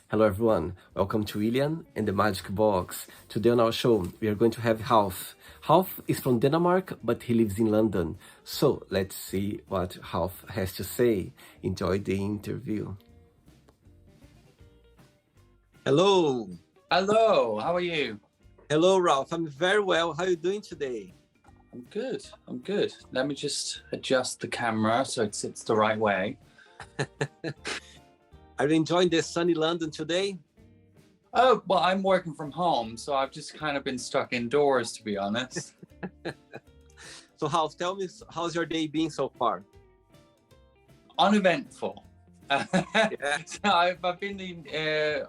Hello everyone, welcome to William and the Magic Box. Today on our show, we are going to have Ralf. Ralf is from Denmark, but he lives in London. So let's see what Ralf has to say. Enjoy the interview. Hello. Hello, how are you? Hello Ralf, I'm very well. How are you doing today? I'm good. Let me just adjust the camera so it sits the right way. Are you enjoying the sunny London today? Oh, well, I'm working from home, so I've just kind of been stuck indoors, to be honest. So Ralf, tell me, how's your day been so far? Uneventful. Yeah. So I've been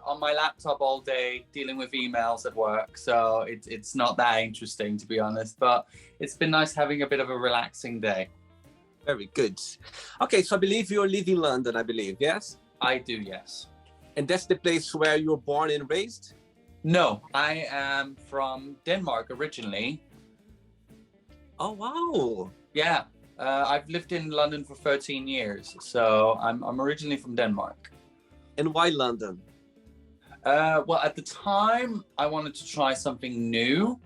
on my laptop all day dealing with emails at work, so it's not that interesting, to be honest, but it's been nice having a bit of a relaxing day. Very good. Okay, so I believe you live in London, I believe, yes? I do, yes. And that's the place where you were born and raised? No, I am from Denmark originally. Oh, wow. Yeah, I've lived in London for 13 years, so I'm originally from Denmark. And why London? Well, at the time, I wanted to try something new,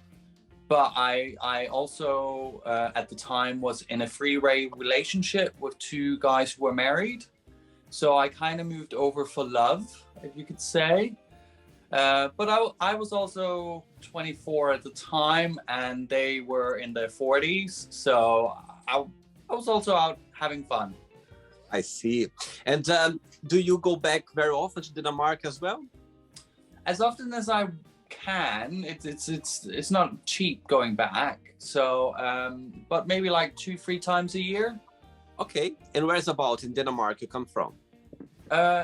but I also, at the time, was in a three-way relationship with two guys who were married. So I kind of moved over for love, if you could say. But I was also 24 at the time, and they were in their 40s. So I was also out having fun. I see. And do you go back very often to Denmark as well? As often as I can. It's not cheap going back. So, but maybe like 2-3 times a year. Okay. And where's about in Denmark you come from?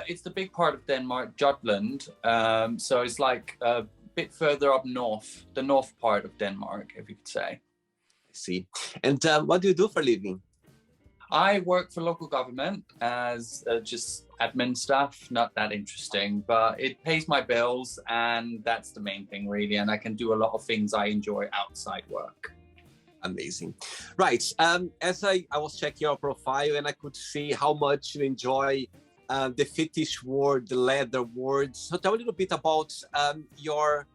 It's the big part of Denmark, Jutland. So it's like a bit further up north, the north part of Denmark, if you could say. I see. And what do you do for a living? I work for local government as just admin staff, not that interesting, but it pays my bills, and that's the main thing really. And I can do a lot of things I enjoy outside work. Amazing. Right. As I was checking your profile, and I could see how much you enjoy the fetish world, the leather world. So tell a little bit about your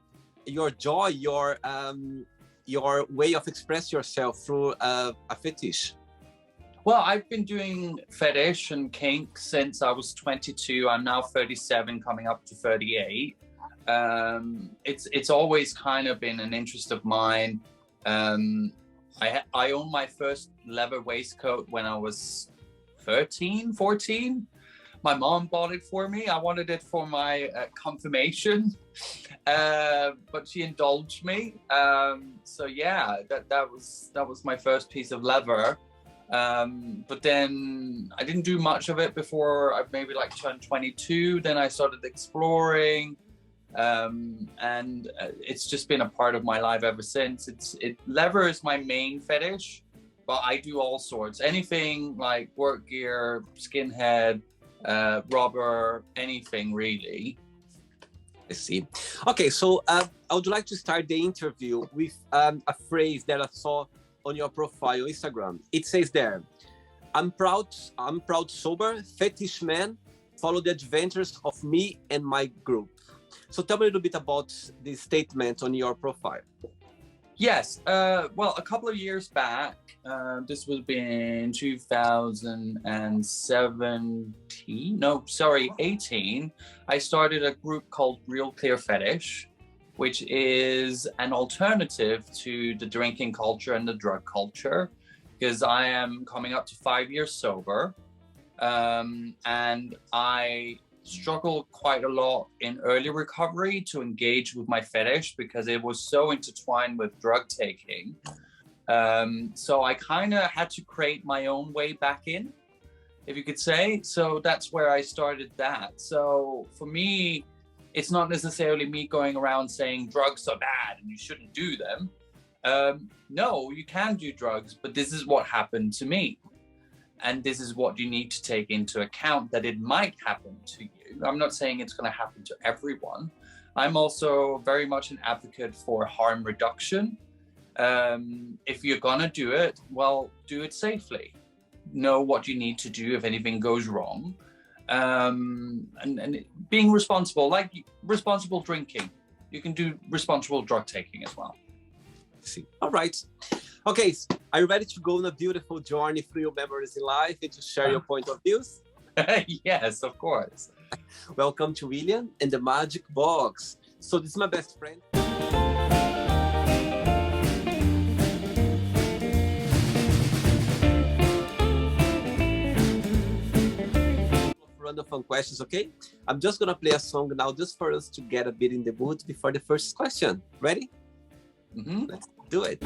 joy, your way of express yourself through a fetish. Well, I've been doing fetish and kink since I was 22. I'm now 37, coming up to 38. It's always kind of been an interest of mine. I owned my first leather waistcoat when I was 13, 14. My mom bought it for me. I wanted it for my confirmation, but she indulged me. So yeah, that was my first piece of leather. But then I didn't do much of it before I maybe like turned 22. Then I started exploring, and it's just been a part of my life ever since. Leather is my main fetish, but I do all sorts. Anything like work gear, skinhead, rubber, anything really. I see. Okay, so I would like to start the interview with a phrase that I saw on your profile Instagram. It says there, I'm proud sober fetish man, follow the adventures of me and my group. So tell me a little bit about this statement on your profile. Yes, well, a couple of years back, this would be in 18, I started a group called Real Clear Fetish, which is an alternative to the drinking culture and the drug culture, because I am coming up to 5 years sober, and I struggled quite a lot in early recovery to engage with my fetish because it was so intertwined with drug taking. So I kind of had to create my own way back in, if you could say. So that's where I started that. So for me, it's not necessarily me going around saying drugs are bad and you shouldn't do them. No, you can do drugs, but this is what happened to me. And this is what you need to take into account, that it might happen to you. I'm not saying it's going to happen to everyone. I'm also very much an advocate for harm reduction. If you're going to do it, well, do it safely. Know what you need to do if anything goes wrong. and being responsible, like responsible drinking. You can do responsible drug taking as well. See. All right. Okay, are you ready to go on a beautiful journey through your memories in life and to share your point of views? Yes, of course. Welcome to William and the Magic Box. So this is my best friend. Random fun questions, okay? I'm just gonna play a song now just for us to get a bit in the mood before the first question. Ready? Mm-hmm. Let's do it.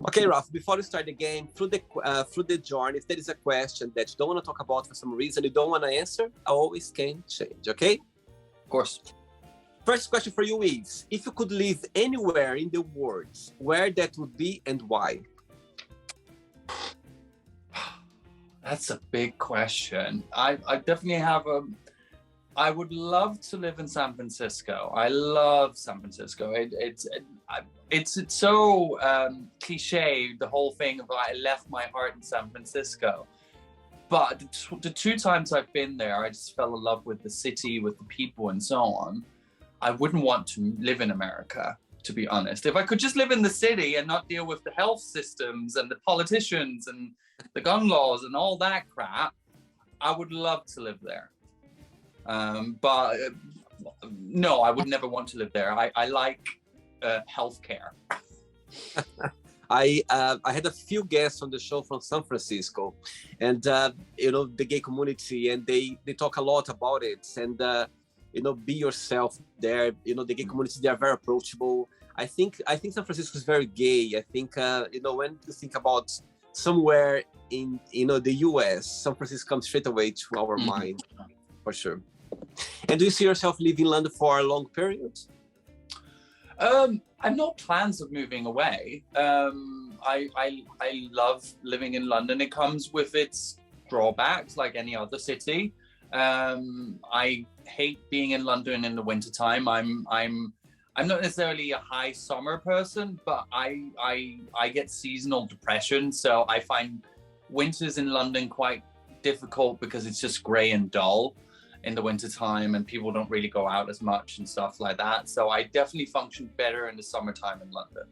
Okay, Ralf, before we start the game, through the journey, if there is a question that you don't want to talk about for some reason, you don't want to answer, I always can change, okay? Of course. First question for you is, if you could live anywhere in the world, where that would be and why? That's a big question. I definitely have I would love to live in San Francisco. I love San Francisco. It's so cliche, the whole thing of I left my heart in San Francisco. But the two times I've been there, I just fell in love with the city, with the people and so on. I wouldn't want to live in America, to be honest. If I could just live in the city and not deal with the health systems and the politicians and the gun laws and all that crap, I would love to live there. But no, I would never want to live there. I like healthcare. I had a few guests on the show from San Francisco, and you know, the gay community, and they talk a lot about it. And you know, be yourself there. You know, the gay community, they are very approachable. I think San Francisco is very gay. I think you know, when you think about somewhere in, you know, the US, San Francisco comes straight away to our mind, for sure. And do you see yourself living in London for a long period? I've no plans of moving away. I love living in London. It comes with its drawbacks, like any other city. I hate being in London in the wintertime. I'm not necessarily a high summer person, but I get seasonal depression. So I find winters in London quite difficult because it's just grey and dull in the winter time and people don't really go out as much and stuff like that. So I definitely function better in the summertime in London.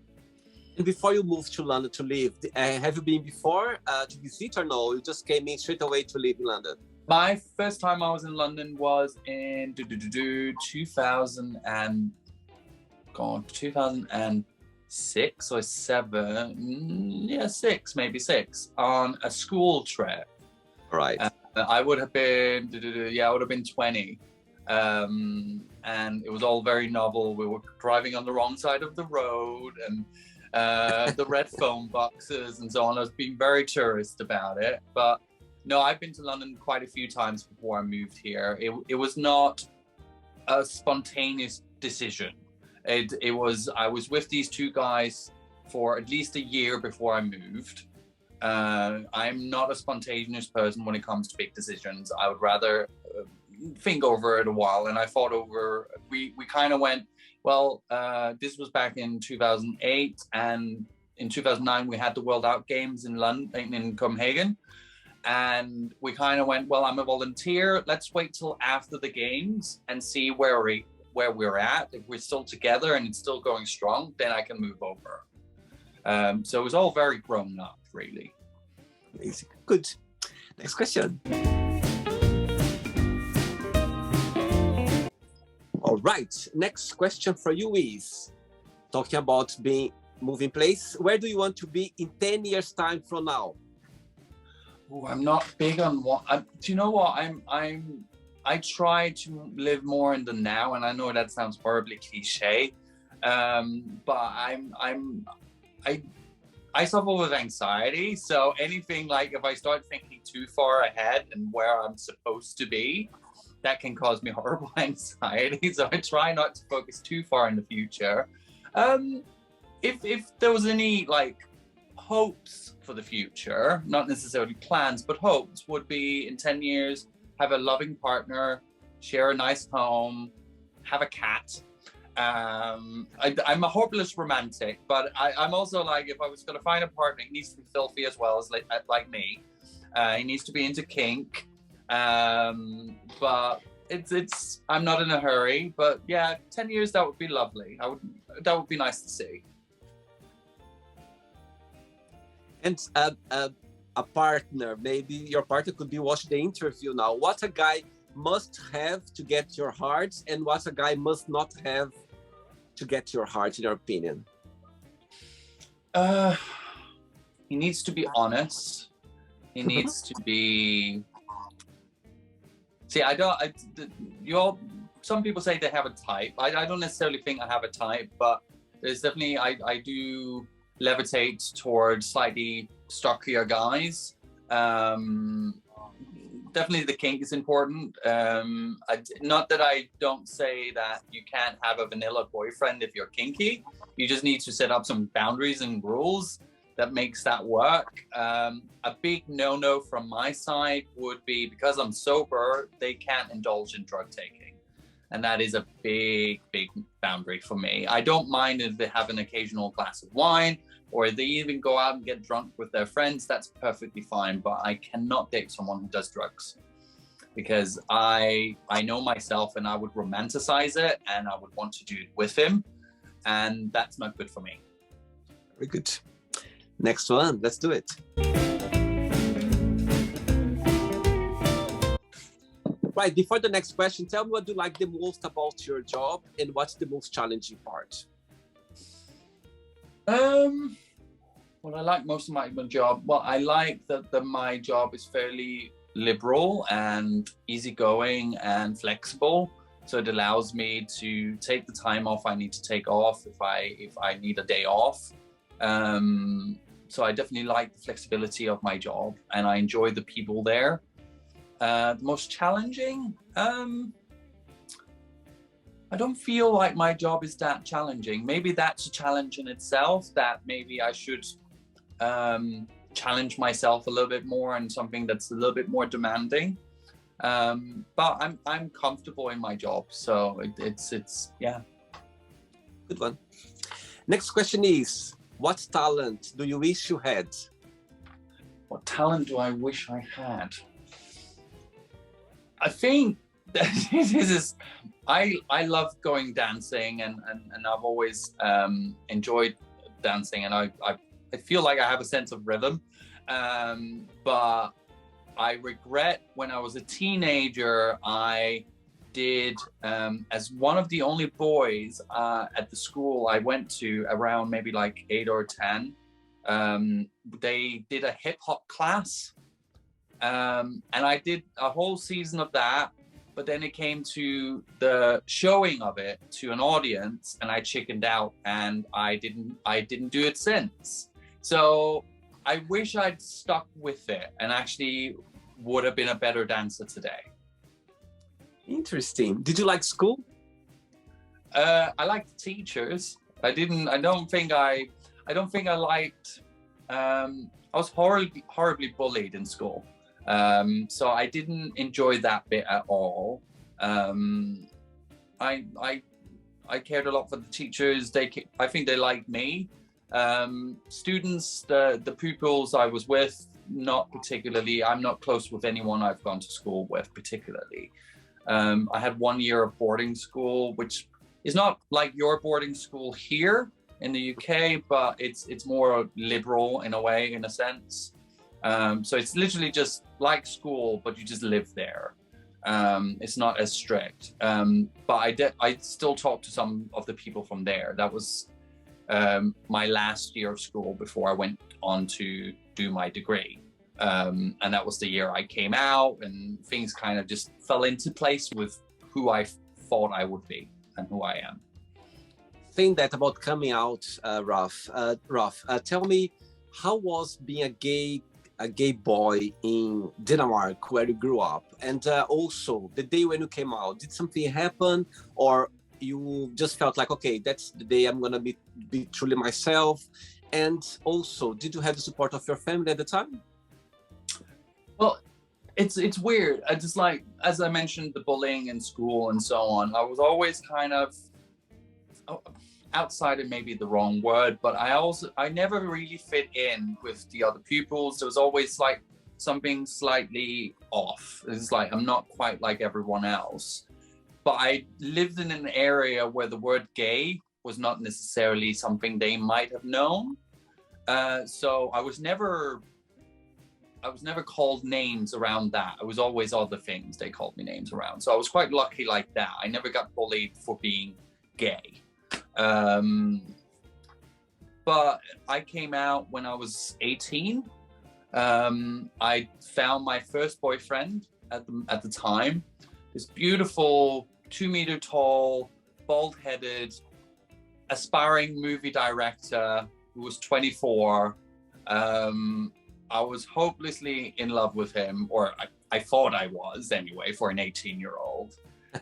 And before you moved to London to live, have you been before to visit or no? You just came in straight away to live in London? My first time I was in London was in 2006 or 7, yeah, 6, maybe 6, on a school trip. Right. I would have been, I would have been 20. And it was all very novel. We were driving on the wrong side of the road and the red phone boxes and so on. I was being very tourist about it. But no, I've been to London quite a few times before I moved here. It was not a spontaneous decision. I was with these two guys for at least a year before I moved. I'm not a spontaneous person when it comes to big decisions. I would rather think over it a while. And I thought over, we kind of went, well, this was back in 2008. And in 2009, we had the World Out Games in London, in Copenhagen. And we kind of went, well, I'm a volunteer. Let's wait till after the games and see where we're at. If we're still together and it's still going strong, then I can move over. So it was all very grown up, really. Amazing. Good. Next question. All right. Next question for you is, talking about moving place, where do you want to be in 10 years time from now? Ooh, I'm not big on what. Do you know what? I try to live more in the now, and I know that sounds horribly cliche, but I suffer with anxiety. So anything like if I start thinking too far ahead and where I'm supposed to be, that can cause me horrible anxiety. So I try not to focus too far in the future. If there was any like hopes for the future, not necessarily plans, but hopes would be in 10 years, have a loving partner, share a nice home, have a cat, I'm a hopeless romantic, but I'm also like, if I was going to find a partner, he needs to be filthy as well as like me. He needs to be into kink. But it's I'm not in a hurry. But yeah, 10 years, that would be lovely. That would be nice to see. And a partner, maybe your partner could be watching the interview now. What a guy must have to get your heart, and what a guy must not have to get your heart, in your opinion? He needs to be honest. He needs to be. See, some people say they have a type. I don't necessarily think I have a type, but there's definitely, I do levitate towards slightly stockier guys. Definitely the kink is important. Not that I don't say that you can't have a vanilla boyfriend if you're kinky. You just need to set up some boundaries and rules that makes that work. A big no-no from my side would be, because I'm sober, they can't indulge in drug taking. And that is a big, big boundary for me. I don't mind if they have an occasional glass of wine, or they even go out and get drunk with their friends. That's perfectly fine, but I cannot date someone who does drugs, because I know myself and I would romanticize it and I would want to do it with him, and that's not good for me. Very good. Next one, let's do it. Right, before the next question, tell me what you like the most about your job and what's the most challenging part? What I like most of my job, well, I like that my job is fairly liberal and easygoing and flexible. So it allows me to take the time off I need to take off if I need a day off. So I definitely like the flexibility of my job, and I enjoy the people there. The most challenging, I don't feel like my job is that challenging. Maybe that's a challenge in itself, that maybe I should challenge myself a little bit more and something that's a little bit more demanding. But I'm comfortable in my job, so it's yeah. Good one. Next question is, what talent do you wish you had? What talent do I wish I had? I think this is, I love going dancing, and I've always enjoyed dancing, and I feel like I have a sense of rhythm. But I regret when I was a teenager, I did, as one of the only boys at the school I went to, around maybe like 8 or 10, they did a hip hop class. And I did a whole season of that, but then it came to the showing of it to an audience, and I chickened out, and I didn't do it since. So I wish I'd stuck with it and actually would have been a better dancer today. Interesting. Did you like school? I liked teachers. I don't think I liked. I was horribly bullied in school. So I didn't enjoy that bit at all. I cared a lot for the teachers. I think they liked me. Students, the pupils I was with, not particularly. I'm not close with anyone I've gone to school with particularly. I had 1 year of boarding school, which is not like your boarding school here in the UK, but it's more liberal in a way, in a sense. So it's literally just like school, but you just live there. It's not as strict. But I still talk to some of the people from there. That was my last year of school before I went on to do my degree. And that was the year I came out, and things kind of just fell into place with who I thought I would be and who I am. Saying that about coming out, Ralf, tell me, how was being a gay boy in Denmark, where you grew up? And also, the day when you came out, did something happen, or you just felt like, okay, that's the day I'm gonna be truly myself? And also, did you have the support of your family at the time? Well, it's weird. I just, like, as I mentioned, the bullying in school and so on, I was always kind of outsider may be the wrong word, but I never really fit in with the other pupils. There was always like something slightly off. It's like I'm not quite like everyone else. But I lived in an area where the word gay was not necessarily something they might have known. So I was never called names around that. It was always other things they called me names around. So I was quite lucky like that. I never got bullied for being gay. But I came out when I was 18. I found my first boyfriend at the time. This beautiful 2-meter tall, bald-headed, aspiring movie director who was 24. I was hopelessly in love with him, or I thought I was anyway, for an 18-year-old.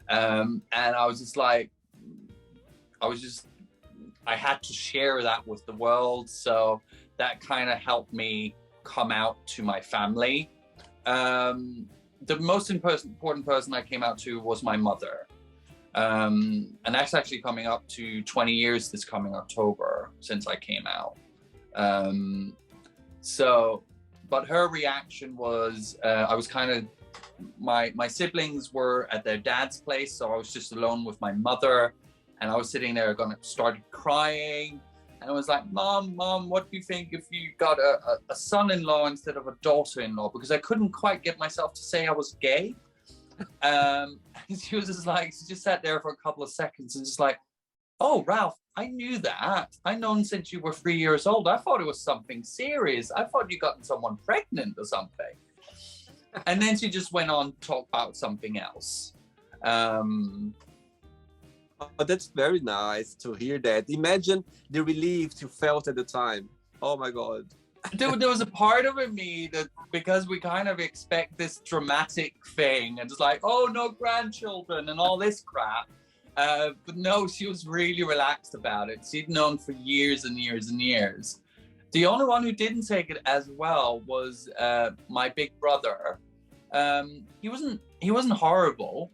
And I was just like, I had to share that with the world. So that kind of helped me come out to my family. The most important person I came out to was my mother. And that's actually coming up to 20 years this coming October since I came out. But her reaction was, I was kind of, my siblings were at their dad's place, so I was just alone with my mother, and I was sitting there started crying, and I was like, Mom, what do you think if you got a son-in-law instead of a daughter-in-law? Because I couldn't quite get myself to say I was gay. She was just like, she just sat there for a couple of seconds and just like, oh, Ralf, I knew that. I known since you were 3 years old. I thought it was something serious. I thought you gotten someone pregnant or something. And then she just went on to talk about something else. Oh, that's very nice to hear that. Imagine the relief you felt at the time. Oh my God. There was a part of me that, because we kind of expect this dramatic thing and it's like, oh, no grandchildren and all this crap. But no, she was really relaxed about it. She'd known for years and years and years. The only one who didn't take it as well was my big brother. He wasn't horrible.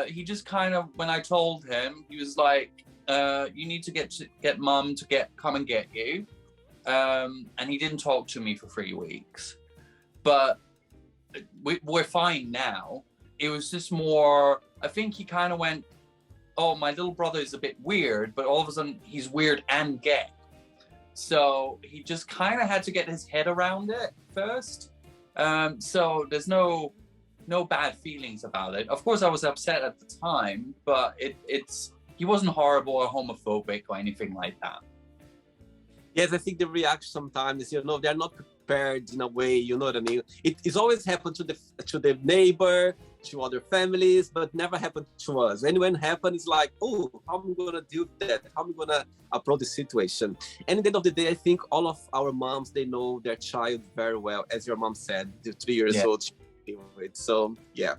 He just kind of, when I told him, he was like, you need to get Mum to come and get you. And he didn't talk to me for 3 weeks. But we're fine now. It was just more, I think he kind of went, oh, my little brother is a bit weird, but all of a sudden he's weird and gay. So he just kind of had to get his head around it first. So there's no bad feelings about it. Of course, I was upset at the time, but he wasn't horrible or homophobic or anything like that. Yes, I think the reaction sometimes, they're not prepared in a way, you know what I mean? It's always happened to the neighbor, to other families, but never happened to us. And when it happens, it's like, oh, how am I going to deal with that? How am I going to approach the situation? And at the end of the day, I think all of our moms, they know their child very well. As your mom said, the 3 years old. So, yeah.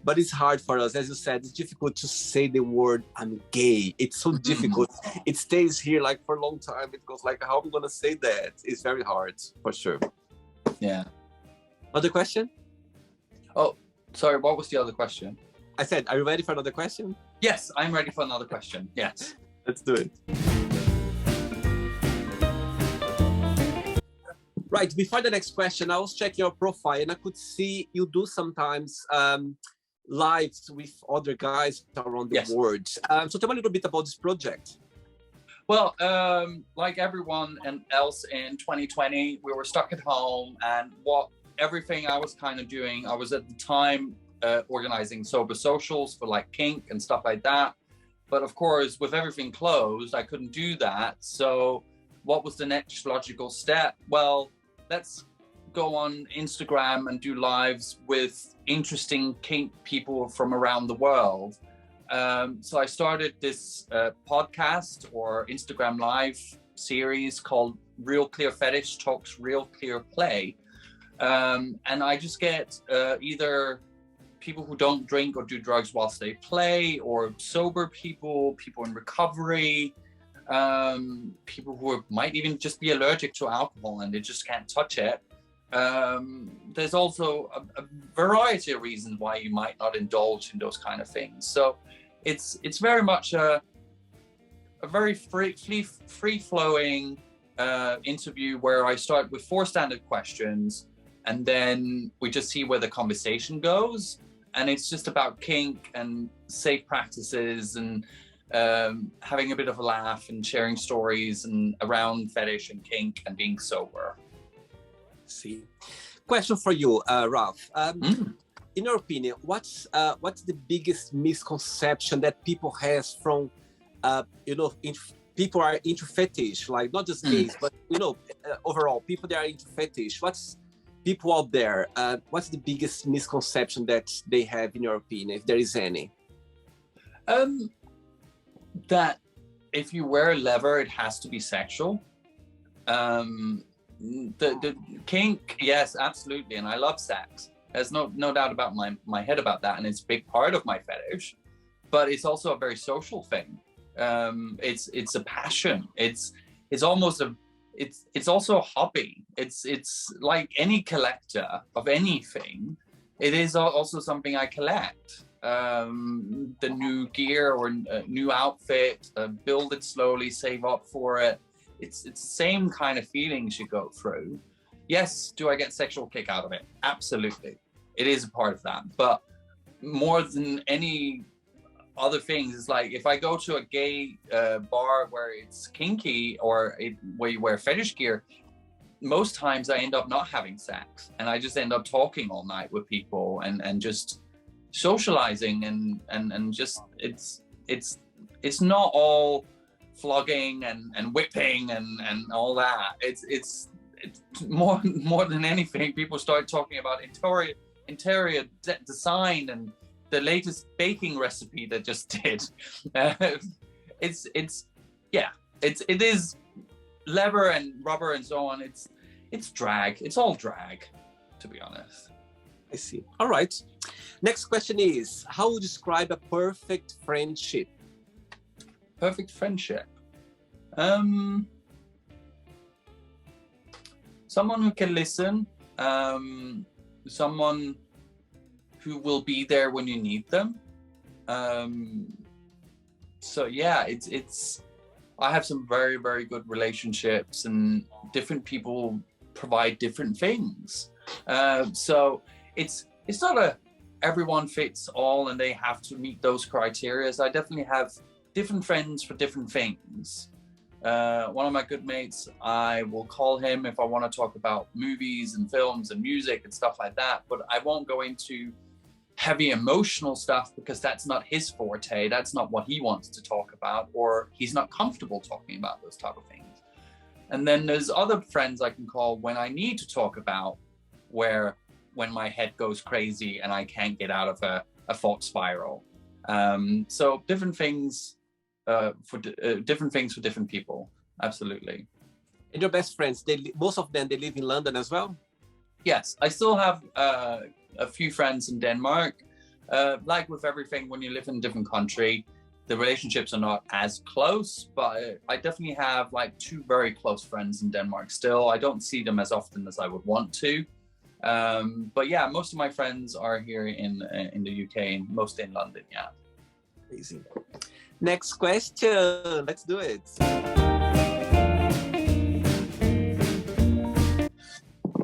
But it's hard for us. As you said, it's difficult to say the word, I'm gay. It's so difficult. It stays here like for a long time. It goes like, how am I going to say that? It's very hard, for sure. Yeah. Other question? Oh, sorry, what was the other question? I said, are you ready for another question? Yes, I'm ready for another question. Yes. Let's do it. Right, before the next question, I was checking your profile and I could see you do sometimes lives with other guys around the world. So tell me a little bit about this project. Well, like everyone else in 2020, we were stuck at home, and everything I was kind of doing, I was at the time organizing sober socials for like kink and stuff like that. But of course, with everything closed, I couldn't do that. So what was the next logical step? Well, let's go on Instagram and do lives with interesting kink people from around the world. So I started this podcast or Instagram live series called Real Clear Fetish Talks Real Clear Play. And I just get either people who don't drink or do drugs whilst they play, or sober people in recovery, people who might even just be allergic to alcohol and they just can't touch it. There's also a variety of reasons why you might not indulge in those kind of things. So it's very much a a very free-flowing interview where I start with 4 standard questions, and then we just see where the conversation goes. And it's just about kink and safe practices and having a bit of a laugh and sharing stories and around fetish and kink and being sober. See, question for you, Ralf. In your opinion, what's the biggest misconception that people has from, people are into fetish, like not just gays, but overall people that are into fetish. What's people out there? What's the biggest misconception that they have, in your opinion, if there is any? That if you wear leather, it has to be sexual. The kink, yes, absolutely, and I love sex. There's no doubt about my head about that, and it's a big part of my fetish. But it's also a very social thing. It's a passion. It's almost it's also a hobby. It's like any collector of anything. It is also something I collect. The new gear or new outfit, build it slowly, save up for it. It's the same kind of feelings you go through. Yes, do I get sexual kick out of it? Absolutely. It is a part of that. But more than any other things, it's like if I go to a gay bar where it's kinky or where you wear fetish gear, most times I end up not having sex, and I just end up talking all night with people and just socializing and just it's not all flogging and whipping and all that. It's more than anything, people start talking about interior design and the latest baking recipe that just did. It is leather and rubber and so on. It's drag. It's all drag, to be honest. I see. All right. Next question is, how would you describe a perfect friendship? Perfect friendship. Someone who can listen. Someone who will be there when you need them. So yeah, it's. I have some very, very good relationships, and different people provide different things. So it's not a everyone fits all and they have to meet those criteria. I definitely have different friends for different things. One of my good mates, I will call him if I want to talk about movies and films and music and stuff like that, but I won't go into heavy emotional stuff because that's not his forte. That's not what he wants to talk about, or he's not comfortable talking about those type of things. And then there's other friends I can call when I need to talk about when my head goes crazy and I can't get out of a thought spiral. So different things for different people. Absolutely. And your best friends, most of them, they live in London as well? Yes, I still have a few friends in Denmark. Like with everything, when you live in a different country, the relationships are not as close, but I definitely have like 2 very close friends in Denmark still. I don't see them as often as I would want to. But yeah, most of my friends are here in the UK, and mostly in London, yeah. Amazing. Next question, let's do it.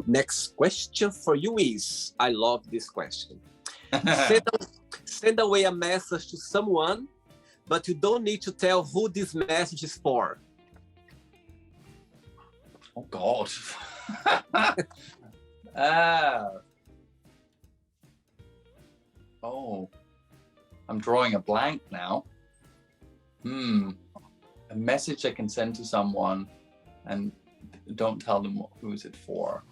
Next question for you is, I love this question. Send away a message to someone, but you don't need to tell who this message is for. Oh God. Oh, I'm drawing a blank now. A message I can send to someone and don't tell them who is it for.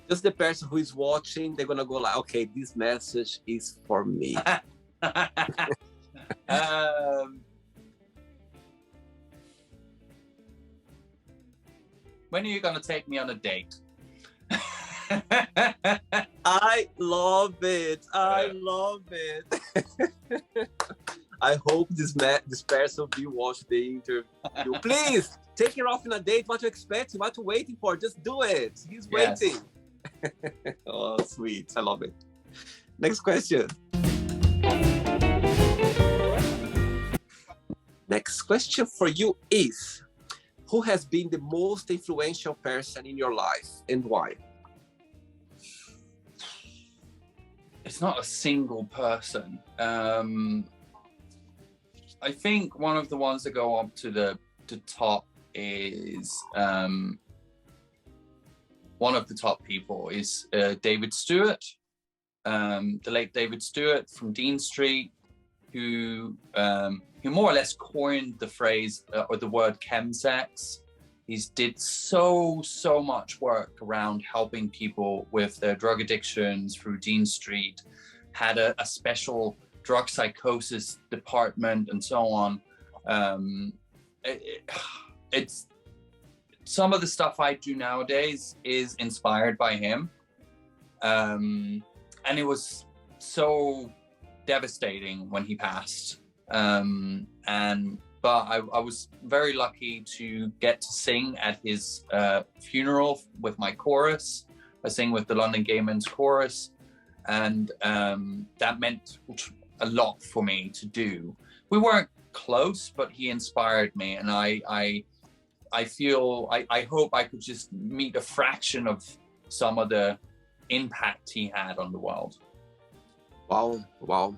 Just the person who is watching, they're gonna go like, okay, this message is for me. When are you gonna take me on a date? I love it. I love it. I hope this person will watch the interview. Please take her off on a date. What you expecting? What you waiting for? Just do it. He's waiting. Oh, sweet. I love it. Next question. Next question for you is, who has been the most influential person in your life and why? It's not a single person. I think one of the ones that go up to the top is one of the top people is David Stewart, the late David Stewart from Dean Street, who more or less coined the phrase or the word chemsex. He's did so much work around helping people with their drug addictions through Dean Street, had a special drug psychosis department and so on. It's some of the stuff I do nowadays is inspired by him. And it was so devastating when he passed. But I was very lucky to get to sing at his funeral with my chorus. I sing with the London Gay Men's Chorus, and that meant a lot for me to do. We weren't close, but he inspired me, and I hope I could just meet a fraction of some of the impact he had on the world. Wow.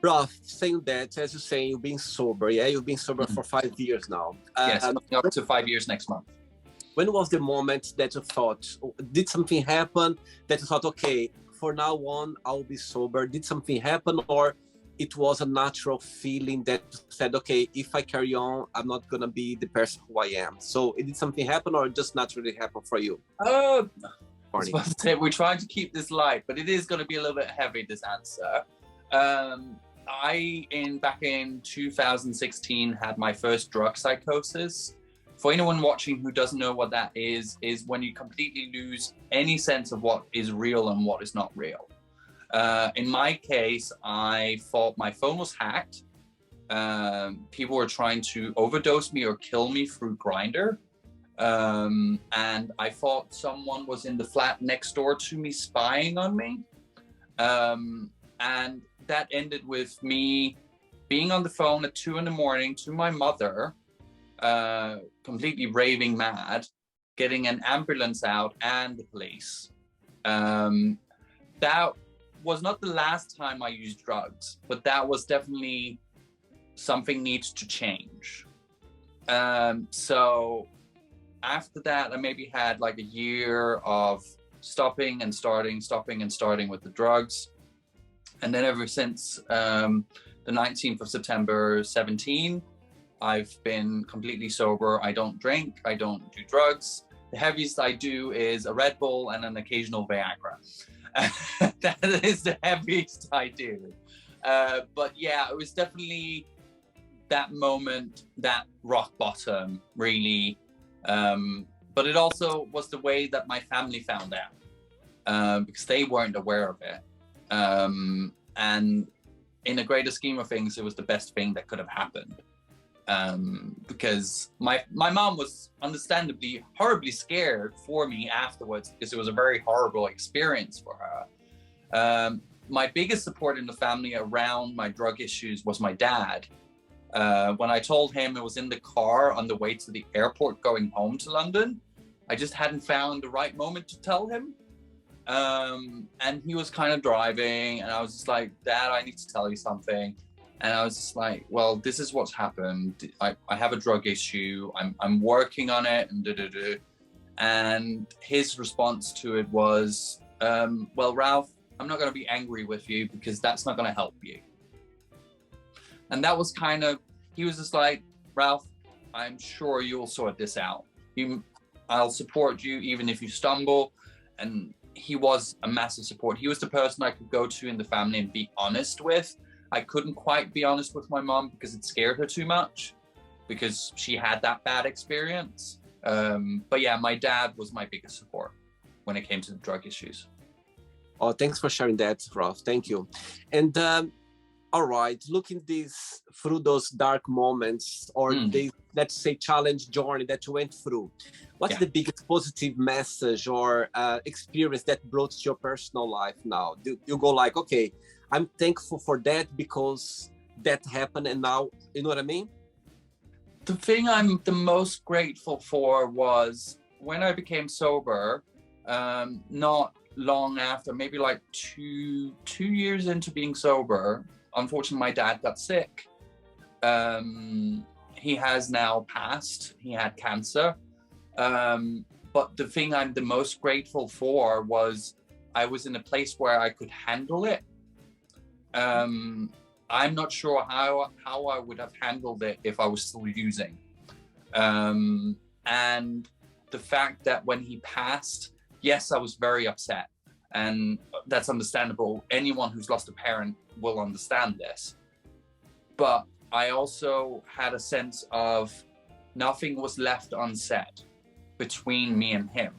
Ralf, saying that, as you say, you've been sober, yeah? You've been sober for 5 years now. Yes, coming up to 5 years next month. When was the moment that you thought, did something happen that you thought, okay, for now on, I'll be sober? Did something happen, or it was a natural feeling that said, okay, if I carry on, I'm not gonna be the person who I am? So did something happen, or just naturally happen for you? I was supposed to say, we're trying to keep this light, but it is going to be a little bit heavy, this answer. Back in 2016 had my first drug psychosis. For anyone watching who doesn't know what that is when you completely lose any sense of what is real and what is not real. In my case, I thought my phone was hacked. People were trying to overdose me or kill me through Grindr. And I thought someone was in the flat next door to me spying on me. And that ended with me being on the phone at 2 a.m. to my mother, completely raving mad, getting an ambulance out and the police. That was not the last time I used drugs, but that was definitely something needs to change. So after that, I maybe had like a year of stopping and starting with the drugs. And then ever since the 19th of September 17, I've been completely sober. I don't drink, I don't do drugs. The heaviest I do is a Red Bull and an occasional Viagra. That is the heaviest I do. But yeah, it was definitely that moment, that rock bottom, really. But it also was the way that my family found out, because they weren't aware of it. And in a greater scheme of things, it was the best thing that could have happened. Because my mom was understandably horribly scared for me afterwards, because it was a very horrible experience for her. My biggest support in the family around my drug issues was my dad. When I told him it was in the car on the way to the airport going home to London, I just hadn't found the right moment to tell him. And he was kind of driving, and I was just like, Dad, I need to tell you something. And I was just like, well, this is what's happened. I have a drug issue. I'm working on it, and da-da-da. And his response to it was, well, Ralf, I'm not going to be angry with you, because that's not going to help you. And that was kind of, he was just like, Ralf, I'm sure you'll sort this out. I'll support you even if you stumble. And he was a massive support. He was the person I could go to in the family and be honest with. I couldn't quite be honest with my mom because it scared her too much, because she had that bad experience. But yeah, my dad was my biggest support when it came to the drug issues. Oh, thanks for sharing that, Ralf. Thank you. And all right, looking through those dark moments, or the, let's say, challenge journey that you went through, what's the biggest positive message or experience that brought to your personal life now? Do you go like, okay, I'm thankful for that because that happened and now, you know what I mean? The thing I'm the most grateful for was when I became sober, not long after, maybe like two years into being sober, unfortunately my dad got sick. He has now passed. He had cancer. But the thing I'm the most grateful for was I was in a place where I could handle it. I'm not sure how I would have handled it if I was still using. And the fact that when he passed, yes, I was very upset. And that's understandable. Anyone who's lost a parent will understand this. But I also had a sense of nothing was left unsaid between me and him.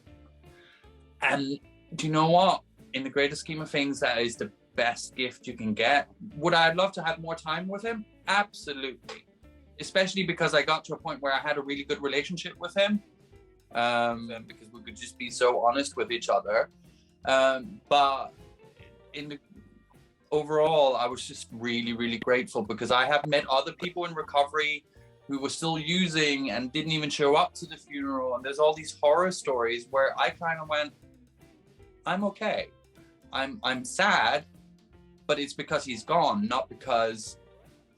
And do you know what? In the greater scheme of things, that is the best gift you can get. Would I love to have more time with him? Absolutely. Especially because I got to a point where I had a really good relationship with him. Because we could just be so honest with each other. But in the overall, I was just really, really grateful because I have met other people in recovery who were still using and didn't even show up to the funeral. And there's all these horror stories where I kind of went, I'm okay. I'm sad, but it's because he's gone, not because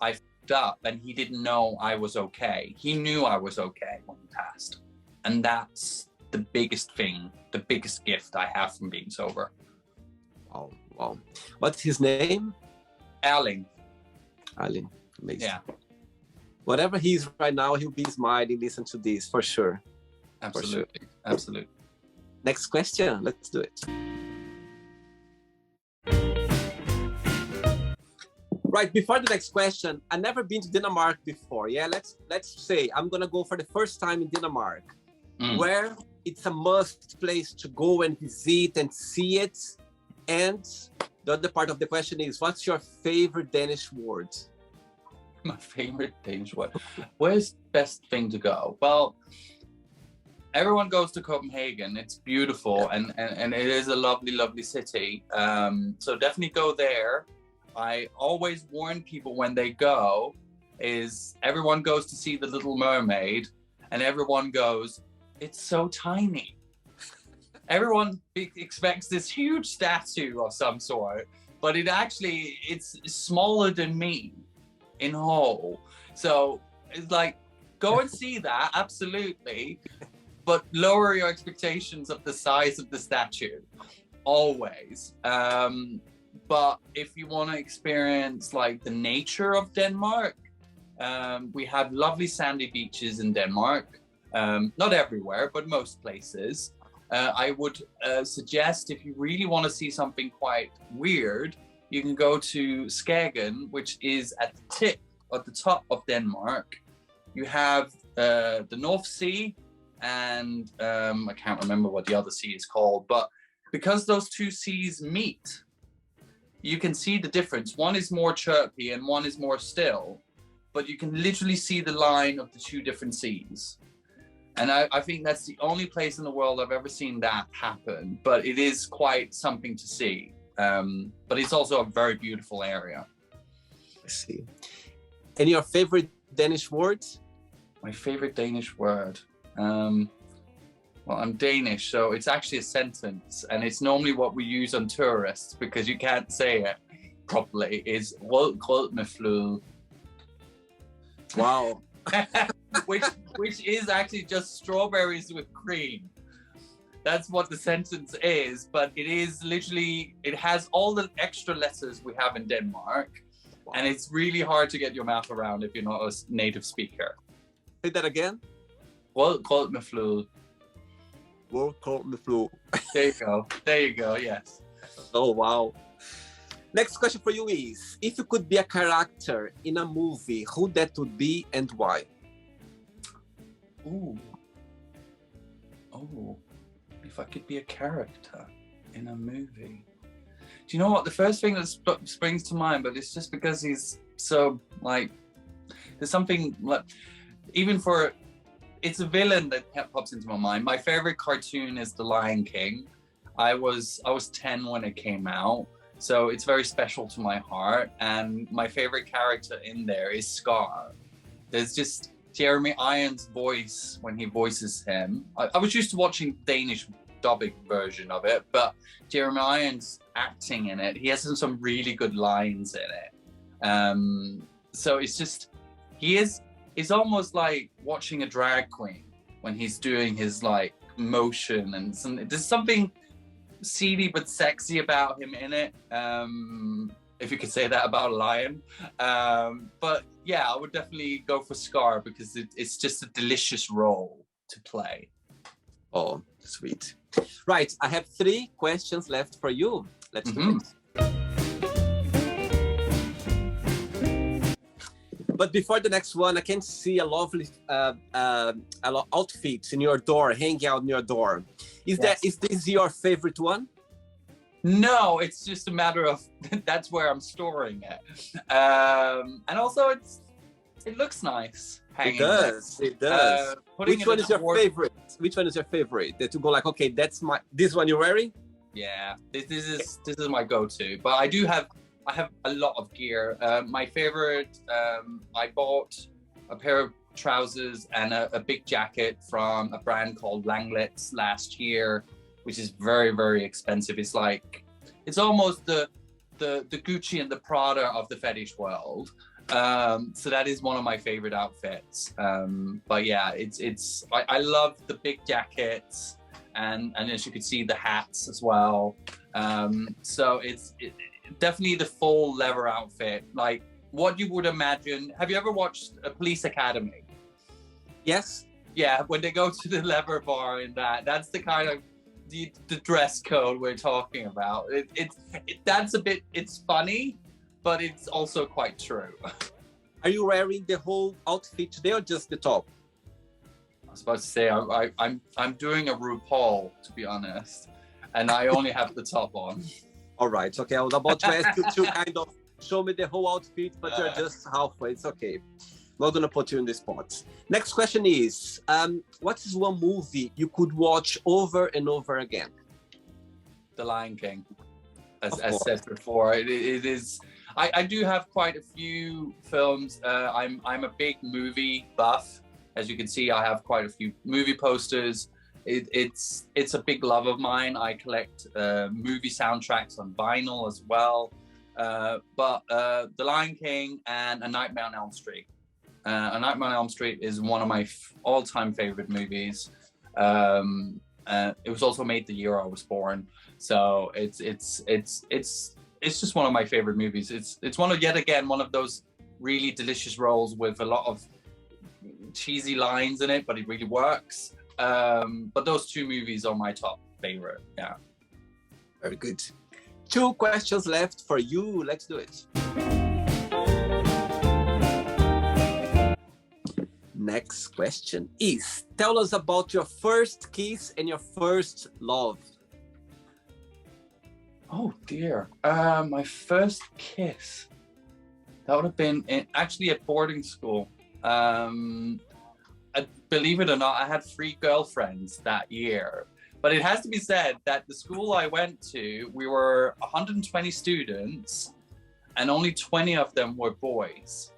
I f***ed up and he didn't know I was okay. He knew I was okay when he passed. And that's the biggest thing, the biggest gift I have from being sober. Wow, wow. What's his name? Erling. Erling, amazing. Yeah. Whatever he is right now, he'll be smiling, listen to this, for sure. Absolutely, for sure. Absolutely. Next question, let's do it. Right, before the next question, I've never been to Denmark before. Yeah, let's say I'm gonna go for the first time in Denmark, where it's a must place to go and visit and see it. And the other part of the question is, what's your favorite Danish word? My favorite Danish word. Where's the best thing to go? Well, everyone goes to Copenhagen. It's beautiful and it is a lovely, lovely city. So definitely go there. I always warn people when they go is everyone goes to see The Little Mermaid and everyone goes, it's so tiny. Everyone expects this huge statue of some sort, but it's smaller than me in whole. So it's like, go and see that, absolutely, but lower your expectations of the size of the statue, always. But if you want to experience like the nature of Denmark, we have lovely sandy beaches in Denmark. Not everywhere, but most places. I would suggest if you really want to see something quite weird, you can go to Skagen, which is at the top of Denmark. You have the North Sea and I can't remember what the other sea is called, but because those two seas meet, you can see the difference. One is more chirpy and one is more still, but you can literally see the line of the two different seas. And I think that's the only place in the world I've ever seen that happen, but it is quite something to see. But it's also a very beautiful area. I see. And your favorite Danish words? My favorite Danish word? Well, I'm Danish, so it's actually a sentence, and it's normally what we use on tourists because you can't say it properly, is rød med fløde. Wow. which is actually just strawberries with cream. That's what the sentence is, but it is literally, it has all the extra letters we have in Denmark, wow. And it's really hard to get your mouth around if you're not a native speaker. Say that again. Rød med fløde. There you go, yes. Oh, wow. Next question for you is, if you could be a character in a movie, who that would be and why? Ooh. Oh, if I could be a character in a movie. Do you know what? The first thing that springs to mind, but it's just because he's so, like, there's something, like, even for, it's a villain that pops into my mind. My favorite cartoon is The Lion King. I was 10 when it came out. So it's very special to my heart. And my favorite character in there is Scar. There's just Jeremy Irons' voice when he voices him. I was used to watching Danish dubbing version of it, but Jeremy Irons acting in it, he has some really good lines in it. So it's just, it's almost like watching a drag queen when he's doing his like motion, and there's something seedy but sexy about him in it. If you could say that about a lion. But yeah, I would definitely go for Scar because it's just a delicious role to play. Oh, sweet. Right, I have 3 questions left for you. Let's do it. But before the next one, I can see a lovely outfit in your door, hanging out in your door. Is this your favorite one? No, it's just a matter of that's where I'm storing it. And also it looks nice hanging. It does. Which one is your favorite? Which one is your favorite? That you go like, okay, that's this one you're wearing? Yeah, this is my go-to. But I have a lot of gear. My favorite, I bought a pair of trousers and a big jacket from a brand called Langlets last year, which is very, very expensive. It's almost the Gucci and the Prada of the fetish world. So that is one of my favorite outfits. But yeah, I love the big jackets and as you can see, the hats as well. So it's definitely the full leather outfit, like what you would imagine. Have you ever watched a Police Academy? Yes. Yeah, when they go to the leather bar in that's the kind of the dress code we're talking about. It's funny, but it's also quite true. Are you wearing the whole outfit today or just the top? I was about to say I'm doing a RuPaul, to be honest, and I only have the top on. All right, okay. I was about to ask you to kind of show me the whole outfit, but you're just halfway. It's okay. Not gonna put you in the spot. Next question is, what is one movie you could watch over and over again? The Lion King. As said before, it is. I do have quite a few films. I'm a big movie buff. As you can see, I have quite a few movie posters. It's a big love of mine. I collect movie soundtracks on vinyl as well. But The Lion King and A Nightmare on Elm Street. A Nightmare on Elm Street is one of my all-time favorite movies. It was also made the year I was born, so it's just one of my favorite movies. It's yet again one of those really delicious roles with a lot of cheesy lines in it, but it really works. But those 2 movies are my top favorite. Yeah. Very good. 2 questions left for you. Let's do it. Next question is, tell us about your first kiss and your first love. Oh dear. My first kiss. That would have been actually at boarding school. Believe it or not, I had 3 girlfriends that year. But it has to be said that the school I went to, we were 120 students and only 20 of them were boys.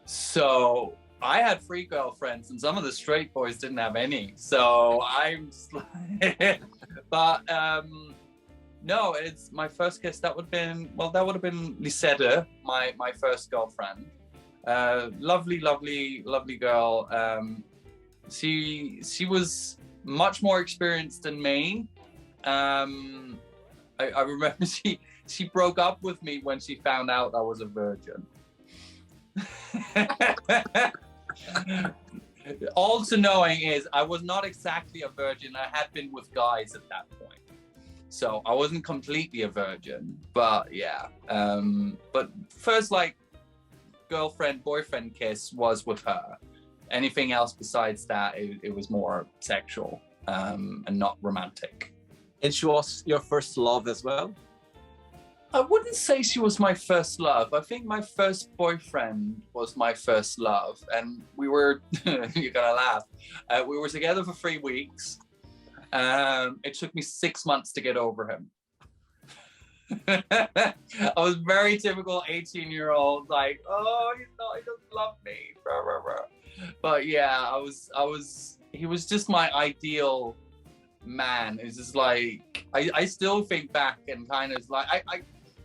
So I had 3 girlfriends and some of the straight boys didn't have any. So I'm just like, but no, it's my first kiss. That would have been Lisette, my first girlfriend. Lovely girl. She was much more experienced than me. I remember she broke up with me when she found out I was a virgin. All to knowing is I was not exactly a virgin. I had been with guys at that point, so I wasn't completely a virgin. But yeah, but first girlfriend boyfriend kiss was with her. Anything else besides that, it was more sexual and not romantic. And she was your first love as well? I wouldn't say she was my first love. I think my first boyfriend was my first love, and we were you're gonna laugh, we were together for 3 weeks. It took me 6 months to get over him. I was very typical 18-year-old, like, oh, he doesn't love me, blah, blah, blah. But yeah, he was just my ideal man. It's just like, I still think back and kind of like,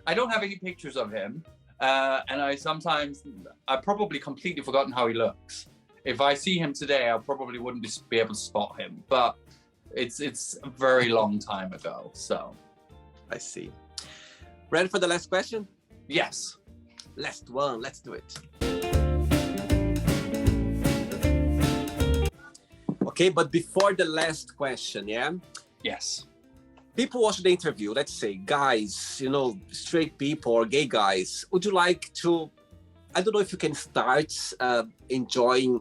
I don't have any pictures of him. And I probably completely forgotten how he looks. If I see him today, I probably wouldn't just be able to spot him, but it's a very long time ago, so. I see. Ready for the last question? Yes. Last one, let's do it. Okay, but before the last question, yeah? Yes. People watch the interview, let's say guys, you know, straight people or gay guys. Would you like to, I don't know if you can start enjoying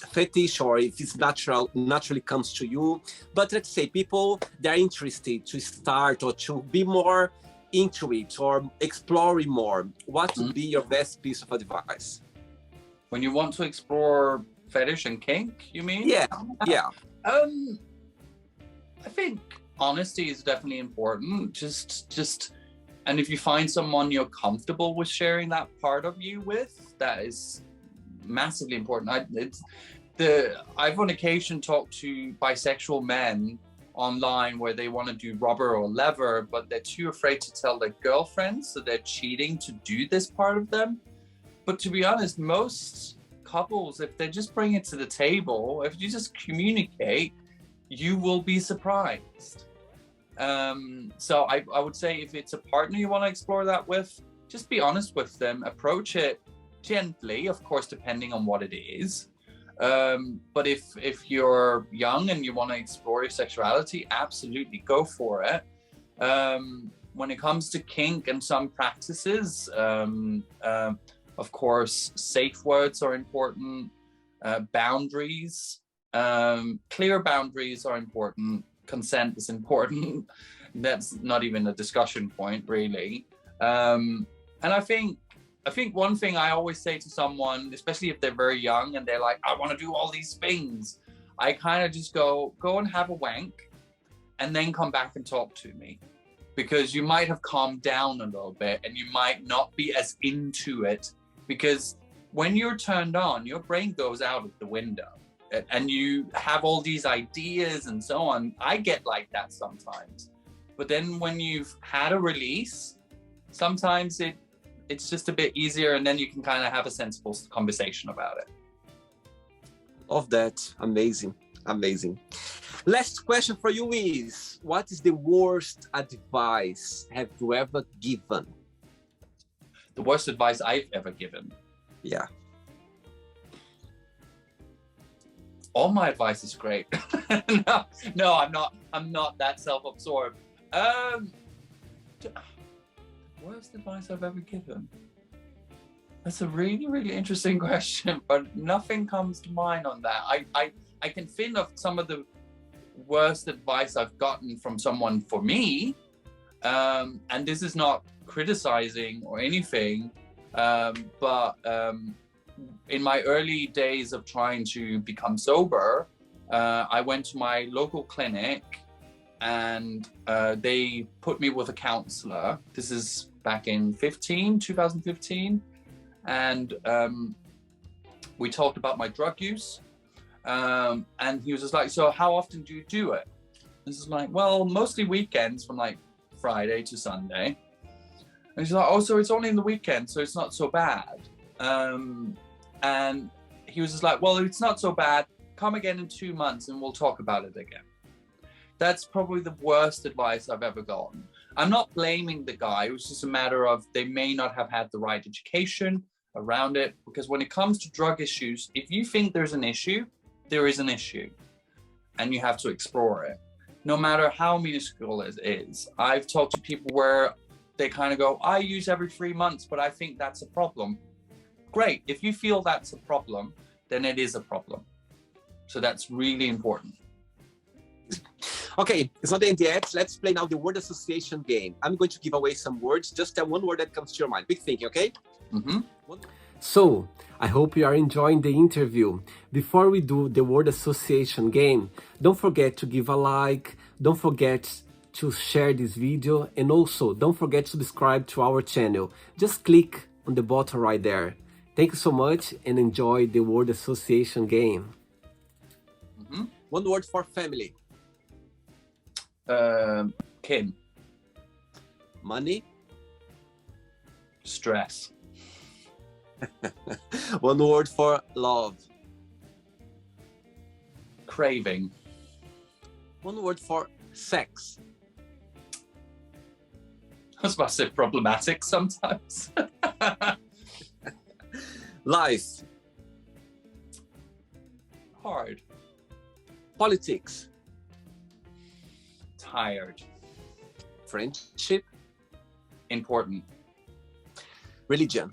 fetish or if it's naturally comes to you, but let's say people, they're interested to start or to be more into it or exploring more. What would be your best piece of advice? When you want to explore fetish and kink, you mean? Yeah, yeah. I think honesty is definitely important. Just, and if you find someone you're comfortable with sharing that part of you with, that is massively important. I've on occasion talked to bisexual men online where they want to do rubber or leather, but they're too afraid to tell their girlfriends, so they're cheating to do this part of them. But to be honest, most couples, if they just bring it to the table, if you just communicate, you will be surprised. So I would say if it's a partner you want to explore that with, just be honest with them, approach it gently, of course, depending on what it is. But if you're young and you want to explore your sexuality, absolutely go for it. When it comes to kink and some practices, of course, safe words are important. Boundaries, clear boundaries are important. Consent is important. That's not even a discussion point, really. And I think one thing I always say to someone, especially if they're very young and they're like, I want to do all these things, I kind of just go and have a wank and then come back and talk to me, because you might have calmed down a little bit and you might not be as into it, because when you're turned on, your brain goes out of the window and you have all these ideas and so on. I get like that sometimes. But then when you've had a release, sometimes it's just a bit easier, and then you can kind of have a sensible conversation about it. Love that. Amazing. Amazing. Last question for you is, what is the worst advice have you ever given? The worst advice I've ever given? Yeah. All my advice is great. No, I'm not that self-absorbed. Worst advice I've ever given? That's a really, really interesting question, but nothing comes to mind on that. I can think of some of the worst advice I've gotten from someone for me, and this is not criticizing or anything, but in my early days of trying to become sober, I went to my local clinic and they put me with a counselor. This is back in 2015. And we talked about my drug use. And he was just like, so how often do you do it? This is like, well, mostly weekends from like Friday to Sunday. And he's like, oh, so it's only in the weekend, so it's not so bad. And he was just like, well, it's not so bad. Come again in 2 months and we'll talk about it again. That's probably the worst advice I've ever gotten. I'm not blaming the guy. It was just a matter of they may not have had the right education around it. Because when it comes to drug issues, if you think there's an issue, there is an issue. And you have to explore it, no matter how minuscule it is. I've talked to people where they kind of go, I use every 3 months, but I think that's a problem. Great. If you feel that's a problem, then it is a problem. So that's really important. Okay, it's not the end yet. Let's play now the word association game. I'm going to give away some words. Just tell one word that comes to your mind. Big thinking, okay? Mm-hmm. So, I hope you are enjoying the interview. Before we do the word association game, don't forget to give a like. Don't forget to share this video, and also don't forget to subscribe to our channel. Just click on the button right there. Thank you so much and enjoy the word association game. One word for family. Kim. Money. Stress. One word for love. Craving. One word for sex. I was about to say problematic sometimes. Life. Hard. Politics. Tired. Friendship. Important. Religion.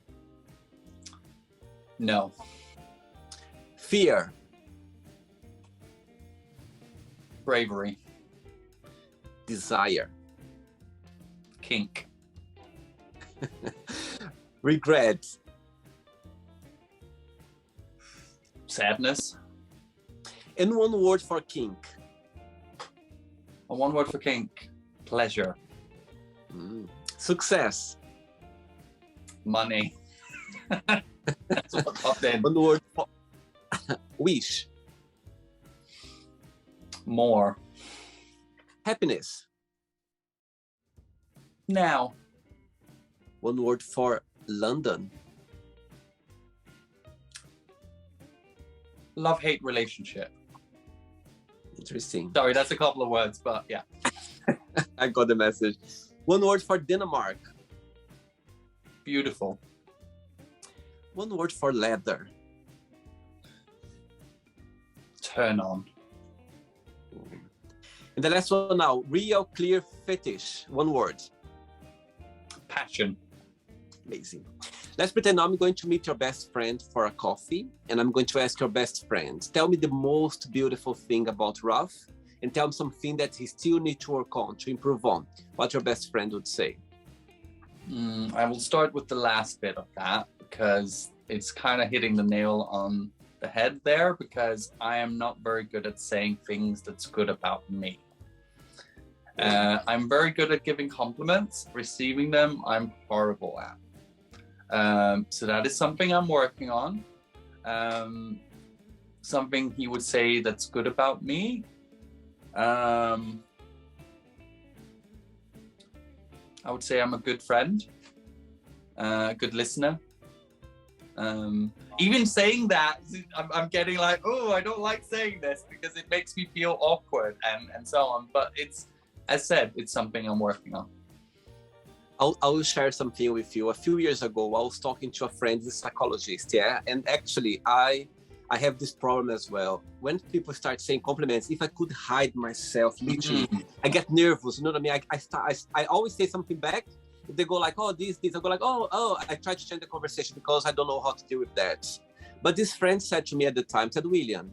No. Fear. Bravery. Desire. Kink. Regret. Sadness. And one word for kink. And one word for kink. Pleasure. Success. Money. That's what popped in. One word for wish. More. Happiness. Now. One word for London. Love-hate relationship. Interesting. Sorry, that's a couple of words, but yeah. I got the message. One word for Denmark. Beautiful. One word for leather. Turn on. And the last one now, real clear fetish. One word. Passion. Amazing. Let's pretend now I'm going to meet your best friend for a coffee, and I'm going to ask your best friend, tell me the most beautiful thing about Ralf, and tell him something that he still needs to work on, to improve on. What your best friend would say. I will start with the last bit of that, because it's kind of hitting the nail on the head there, because I am not very good at saying things that's good about me. I'm very good at giving compliments. Receiving them, I'm horrible at. So that is something I'm working on. Something he would say that's good about me. I would say I'm a good friend, a good listener. Even saying that, I'm getting like, oh, I don't like saying this because it makes me feel awkward and so on. But it's, as said, it's something I'm working on. I will share something with you. A few years ago, I was talking to a friend, a psychologist, yeah? And actually, I have this problem as well. When people start saying compliments, if I could hide myself, literally, I get nervous, you know what I mean? I always say something back. If they go like, oh, this, I go like, oh, I try to change the conversation because I don't know how to deal with that. But this friend said to me at the time, said, William,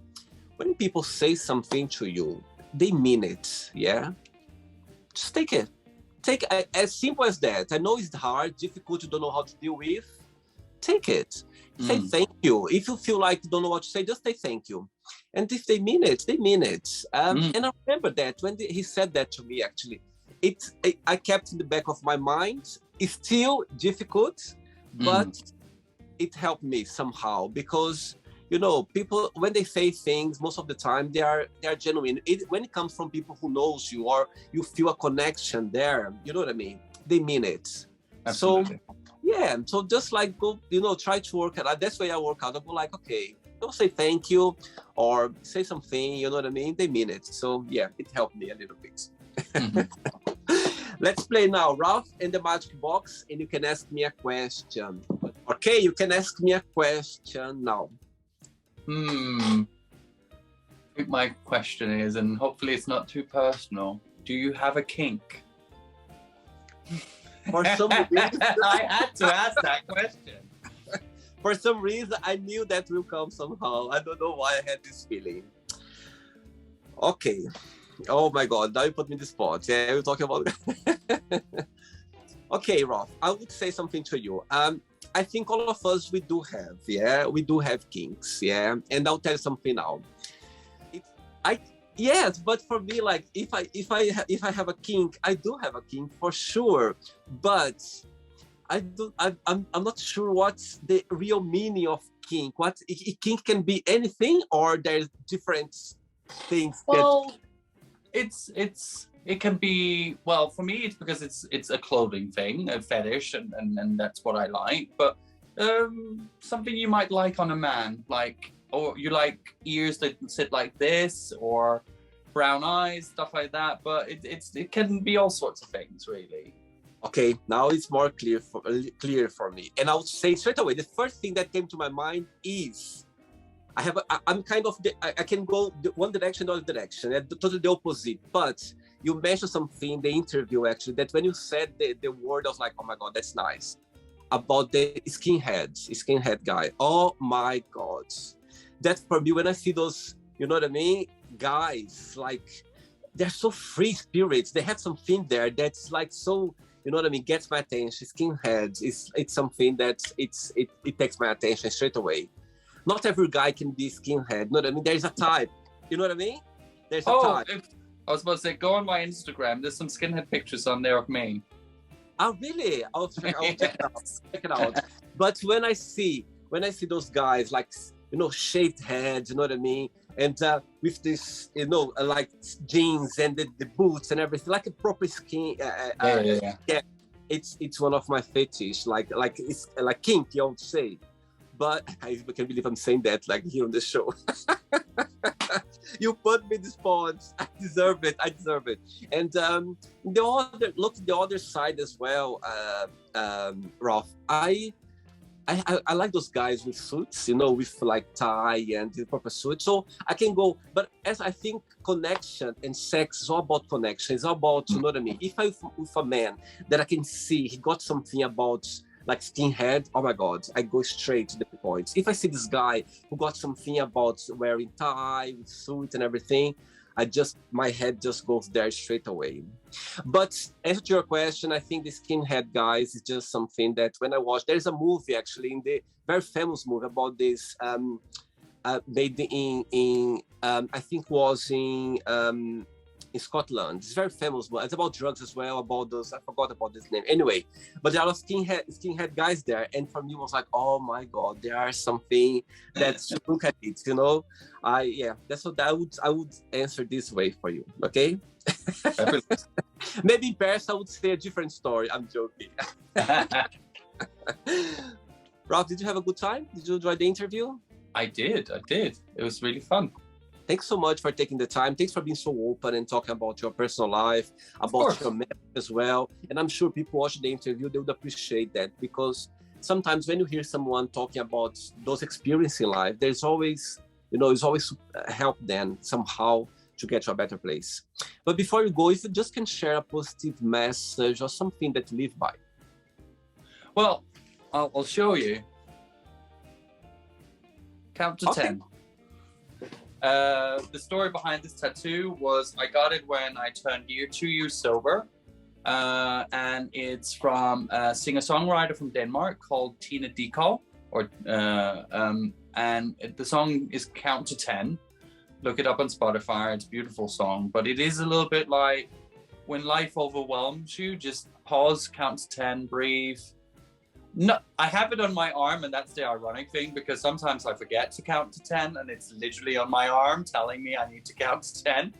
when people say something to you, they mean it, yeah? Just take it. Take as simple as that. I know it's hard, difficult, you don't know how to deal with. Take it. Say thank you. If you feel like you don't know what to say, just say thank you. And if they mean it, they mean it. And I remember that when he said that to me, actually, I kept in the back of my mind. It's still difficult, but it helped me somehow because, you know, people, when they say things, most of the time they are genuine. When it comes from people who knows you or you feel a connection there, you know what I mean? They mean it. Absolutely. So, yeah. So just like go, you know, try to work out. That's why I work out. I go like, okay, don't say thank you or say something, you know what I mean? They mean it. So yeah, it helped me a little bit. Let's play now, Ralf in the magic box, and you can ask me a question. Okay, you can ask me a question now. I think my question is, and hopefully it's not too personal, do you have a kink? For some reason, I had to ask that question. For some reason, I knew that will come somehow. I don't know why I had this feeling. Okay. Oh my God, now you put me in the spot. Yeah, we're talking about... Okay, Ralf, I would say something to you. I think all of us, we do have kinks, yeah? And I'll tell you something now. Yes, but for me, like if I have a kink, I do have a kink for sure. But I don't. I'm not sure what's the real meaning of kink. What kink can be anything, or there's different things that. Well, it can be, well, for me it's because it's a clothing thing, a fetish, and that's what I like. But something you might like on a man, like, or you like ears that sit like this, or brown eyes, stuff like that. But it can be all sorts of things, really. Okay, now it's more clear for me, and I would say straight away the first thing that came to my mind is I'm kind of I can go one direction, the other direction, and totally the opposite. But you mentioned something in the interview actually that when you said the word, I was like, oh my god, that's nice, about the skinhead guy. Oh my god, that for me when I see those, you know what I mean, guys, like they're so free spirits. They have something there that's like so. You know what I mean? Gets my attention. Skinheads. It's something that it takes my attention straight away. Not every guy can be skinhead. You know what I mean? There's a type. You know what I mean? There's a type. I was about to say, go on my Instagram. There's some skinhead pictures on there of me. Oh, really? I'll check it out. Check it out. But when I see those guys, like, you know, shaved heads, you know what I mean? And with this, you know, like jeans and the boots and everything, like a proper skin. Yeah. It's one of my fetish, like it's like kink, I would say. But I can't believe I'm saying that, like here on the show. You put me in the spot. I deserve it. And the other side as well, Ralf. I like those guys with suits, you know, with like tie and the proper suit. So I can go, but as I think connection and sex is all about connection. It's all about, you know what I mean? If I with a man that I can see he got something about like skinhead, oh my God, I go straight to the point. If I see this guy who got something about wearing tie with suit and everything, my head just goes there straight away. But answer to your question, I think the skinhead guys is just something that when I watch, there's a movie actually, in the very famous movie about this, made in I think was in Scotland. It's very famous, but it's about drugs as well, about those, I forgot about this name. Anyway, but there are skinhead guys there, and for me it was like, oh my God, there are something that's look at it, you know. That's what I would answer this way for you, okay? Maybe in Paris I would say a different story. I'm joking. Ralf, did you have a good time? Did you enjoy the interview? I did. It was really fun. Thanks so much for taking the time. Thanks for being so open and talking about your personal life, about your marriage as well. And I'm sure people watching the interview, they would appreciate that, because sometimes when you hear someone talking about those experiences in life, there's always, you know, it's always help them somehow to get to a better place. But before you go, if you just can share a positive message or something that you live by. Well, I'll show you. Count to 10. The story behind this tattoo was I got it when I turned 2 years sober. And it's from a singer-songwriter from Denmark called Tina Dickow, and the song is Count to 10. Look it up on Spotify. It's a beautiful song, but it is a little bit like when life overwhelms you, just pause, count to 10, breathe. No, I have it on my arm, and that's the ironic thing, because sometimes I forget to count to 10 and it's literally on my arm telling me I need to count to 10.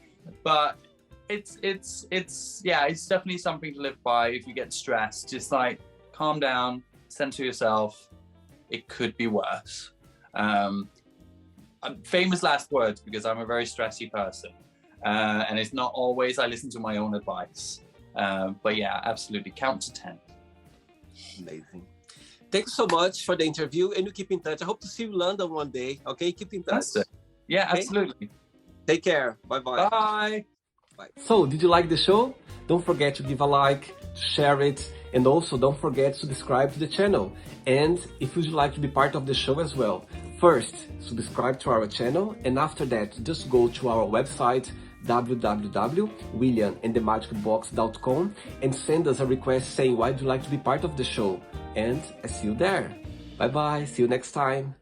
But it's definitely something to live by if you get stressed. Just like calm down, center yourself. It could be worse. Famous last words, because I'm a very stressy person. And it's not always I listen to my own advice. But yeah, absolutely. Count to 10. Amazing. Thanks so much for the interview, and you keep in touch. I hope to see you in London one day. Okay, keep in touch. Yeah, okay? Absolutely. Take care. Bye-bye. Bye. Bye. So, did you like the show? Don't forget to give a like, to share it, and also don't forget to subscribe to the channel. And if you'd like to be part of the show as well, first, subscribe to our channel, and after that, just go to our website, www.williamandthemagicbox.com, and send us a request saying why you'd like to be part of the show. And I see you there. Bye bye. See you next time.